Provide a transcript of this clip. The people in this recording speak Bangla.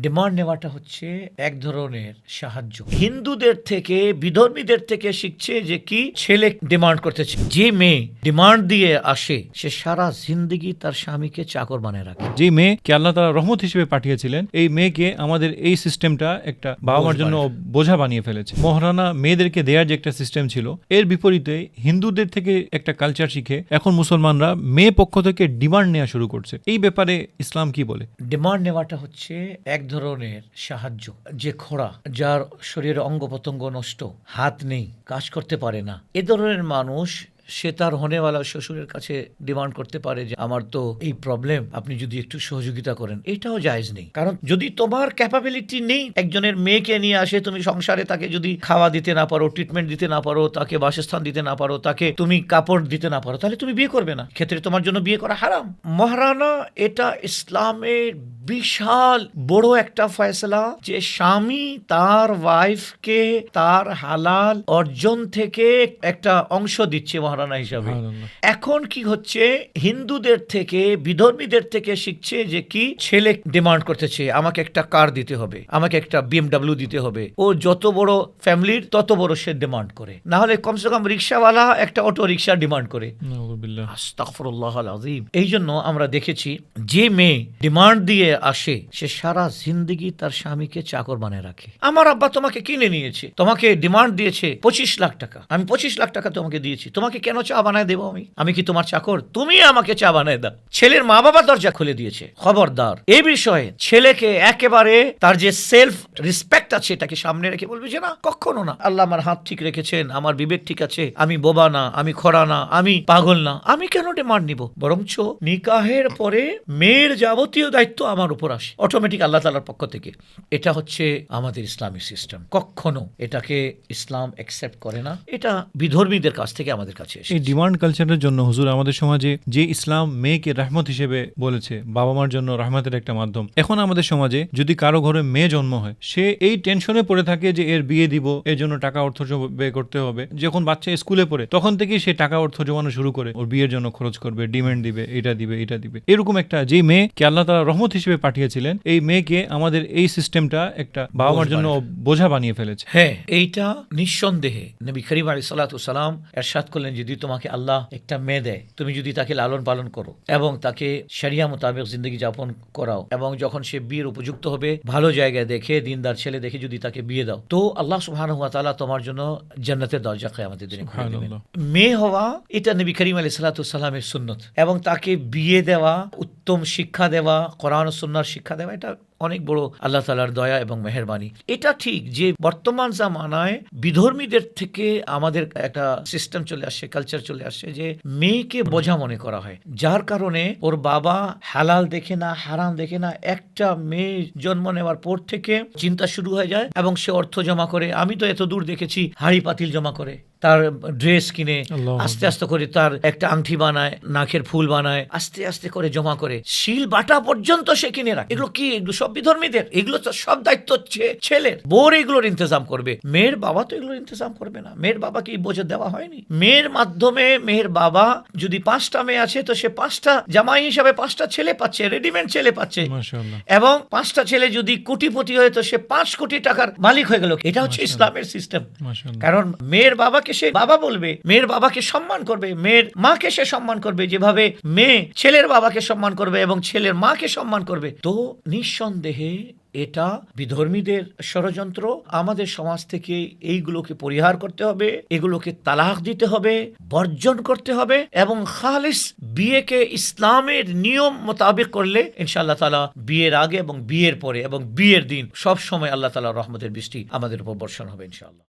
ডিমান্ড নেওয়াটা হচ্ছে এক ধরনের সাহায্য। হিন্দুদের থেকে বিধর্মীদের থেকে শিখছে যে কি ছেলে ডিমান্ড করতেছে। যে মেয়ে ডিমান্ড দিয়ে আসে সে সারা জিন্দগি তার স্বামীকে চাকর বানায় রাখে। যে মেয়েকে আল্লাহ তাআলা রহমত হিসেবে পাঠিয়েছিলেন, এই মেয়েকে আমাদের এই সিস্টেমটা একটা বাবা মার জন্য বোঝা বানিয়ে ফেলেছে। মহারানা মেয়েদেরকে দেওয়ার যে একটা সিস্টেম ছিল, এর বিপরীতে হিন্দুদের থেকে একটা কালচার শিখে এখন মুসলমানরা মেয়ে পক্ষ থেকে ডিমান্ড নেওয়া শুরু করছে। এই ব্যাপারে ইসলাম কি বলে? ডিমান্ড নেওয়াটা হচ্ছে এক ধরনের সাহায্য। যে খোড়া, যার শরীরের অঙ্গ প্রত্যঙ্গ নষ্ট, হাত নেই, কাজ করতে পারে না, এ ধরনের মানুষ সে তার হনেওয়ালা শ্বশুরের কাছে ডিমান্ড করতে পারে যে আমার তো এই প্রবলেম, আপনি যদি একটু সহযোগিতা করেন। এটাও জায়েজ নেই, কারণ যদি তোমার ক্যাপাবিলিটি নেই, একজনের মেয়েকে নিয়ে আসে, তুমি সংসারে তাকে যদি খাওয়া দিতে না পারো, ট্রিটমেন্ট দিতে না পারো, তাকে বাসস্থান দিতে না পারো, তাকে তুমি কাপড় দিতে না পারো, তাহলে তুমি বিয়ে করবে না। ক্ষেত্রে তোমার জন্য বিয়ে করা হারাম। মহারানা এটা ইসলামের বিশাল বড় একটা ফয়সালা যে স্বামী তার ওয়াইফকে তার হালাল অর্জন থেকে একটা অংশ দিচ্ছে মহারানা হিসাবে। এখন কি হচ্ছে, হিন্দুদের থেকে বিধর্মীদের থেকে শিখছে যে কি ছেলে ডিমান্ড করতেছে আমাকে একটা কার দিতে হবে, আমাকে একটা BMW দিতে হবে। ও যত বড় ফ্যামিলির তত বড় সে ডিমান্ড করে, না হলে কমসে কম রিক্সাওয়ালা একটা অটো রিক্সা ডিমান্ড করে। আস্তাগফিরুল্লাহ আল আযীম। এই জন্য আমরা দেখেছি যে মেয়ে ডিমান্ড দিয়ে আসে সে সারা জিন্দগি তার স্বামীকে চাকর বানায় রাখে। আমার আব্বা তোমাকে কিনে নিয়েছে, তোমাকে ডিমান্ড দিয়েছে 25 লাখ টাকা, আমি 25 লাখ টাকা তোমাকে দিয়েছি, তোমাকে কেন চা বানায় দেবো? আমি কি তোমার চাকর? তুমি আমাকে চা বানায় দাও। ছেলের মা বাবা দরজা খুলে দিয়েছে। খবরদার, এই বিষয়ে ছেলেকে একেবারে তার যে সেলফ রেসপেক্ট আছে এটাকে সামনে রেখে বলবে যে না, কখনো না, আল্লাহ আমার হাত ঠিক রেখেছেন, আমার বিবেক ঠিক আছে, আমি বোবা না, আমি খরা না, আমি পাগল না, আমি কেন ডিমান্ড নিব? বরঞ্চ নিকাহের পরে মেয়ের যাবতীয় দায়িত্ব আমার উপর আসে অটোমেটিক আল্লাহ তাআলার পক্ষ থেকে। এটা হচ্ছে আমাদের ইসলামিক সিস্টেম। কখনো এটাকে ইসলাম অ্যাকসেপ্ট করে না। এটা বিধর্মীদের কাছ থেকে আমাদের কাছে এসেছে। এই ডিমান্ড কালচারের জন্য হুজুর আমাদের সমাজে যে ইসলাম মেয়েকে রহমত হিসেবে বলেছে, বাবা মার জন্য রহমতের একটা মাধ্যম, এখন আমাদের সমাজে যদি কারো ঘরে মেয়ে জন্ম হয়, সে এই টেনশনে পড়ে থাকে যে এর বিয়ে দিব, এর জন্য টাকা অর্থ ব্যয় করতে হবে। যখন বাচ্চা স্কুলে পড়ে তখন থেকেই সে টাকা অর্থ জমানো শুরু করে, ওর বিয়ের জন্য খরচ করবে, ডিমান্ড দিবে, এটা দিবে, এটা দিবে। এরকম একটা যে মেয়েকে আল্লাহ তাআলা রহমত হিসেবে পাঠিয়েছিলেন, এই মেয়েকে আমাদের এই সিস্টেমটা একটা বাবা মার জন্য বোঝা বানিয়ে ফেলেছে। হ্যাঁ, এইটা নিঃসন্দেহে নবী করিম আলাইহিস সালাতু ওয়াস সালাম ইরশাদ করলেন, যদি তোমাকে আল্লাহ একটা মেয়ে দেয়, তুমি যদি তাকে লালন পালন করো এবং তাকে শরিয়া মোতাবেক জিন্দগি যাপন করাও, এবং যখন সে বিয়ের উপযুক্ত হবে ভালো জায়গায় দেখে, দিনদার ছেলে দেখে যদি তাকে বিয়ে দাও, তো আল্লাহ সুবহানাহু ওয়া তাআলা তোমার জন্য জান্নাতের দরজা কিয়ামতের দিনে খুলে দিবেন। মেয়ে হওয়া এটা নবী করিম আলাইহিস সালাতু ওয়াস সালামের সুন্নত, এবং তাকে বিয়ে দেওয়া, উত্তম শিক্ষা দেওয়া, কোরআন ও সুন্নাহর শিক্ষা দেওয়া, এটা অনেক বড় আল্লাহ তাআলার দয়া এবং মেহেরবানি। এটা ঠিক যে বর্তমান জামানায় বিধর্মীদের থেকে আমাদের একটা সিস্টেম চলে আসছে, কালচার চলে আসছে যে মেয়েকে বোঝা মনে করা হয়, যার কারণে ওর বাবা হালাল দেখে না, হারাম দেখে না, একটা মেয়ে জন্ম নেওয়ার পর থেকে চিন্তা শুরু হয়ে যায় এবং সে অর্থ জমা করে। আমি তো এত দূর দেখেছি হাড়ি পাতিল জমা করে, তার ড্রেস কিনে আস্তে আস্তে করে তার একটা আংটি বানায়, নাকের ফুল বানায়, আস্তে আস্তে করে জমা করে, শিল বাটা পর্যন্ত সে কিনে রাখে। এগুলো কি? এগুলো সব বিধর্মীদের। এগুলো তো সব দায়িত্ব হচ্ছে ছেলের। বোর এগুলোর ইন্তজাম করবে, মেয়ের বাবা তো এগুলোর ইন্তজাম করবে না। মেয়ের বাবাকে এই বোঝা দেওয়া হয়নি। মেয়ের মাধ্যমে মেয়ের বাবা যদি 5টা মেয়ে আছে, তো সে 5টা জামাই হিসাবে 5টা ছেলে পাচ্ছে, রেডিমেড ছেলে পাচ্ছে। এবং 5টা ছেলে যদি কোটিপতি হয়, তো সে 5 কোটি টাকার মালিক হয়ে গেল। এটা হচ্ছে ইসলামের সিস্টেম। কারণ মেয়ের বাবাকে সে বাবা বলবে, মেয়ের বাবাকে সম্মান করবে, মেয়ের মাকে সে সম্মান করবে যেভাবে মেয়ে ছেলের বাবাকে সম্মান করবে এবং ছেলের মাকে সম্মান করবে। তো নিঃসন্দেহে এটা বিধর্মীদের ষড়যন্ত্র। আমাদের সমাজ থেকে এইগুলোকে পরিহার করতে হবে, এগুলোকে তালাক দিতে হবে, বর্জন করতে হবে, এবং খালিস বিয়েকে ইসলামের নিয়ম মোতাবেক করলে ইনশাআল্লাহ তাআলা বিয়ের আগে এবং বিয়ের পরে এবং বিয়ের দিন সব সময় আল্লাহ তাআলার রহমতের বৃষ্টি আমাদের উপর বর্ষণ হবে ইনশাআল্লাহ।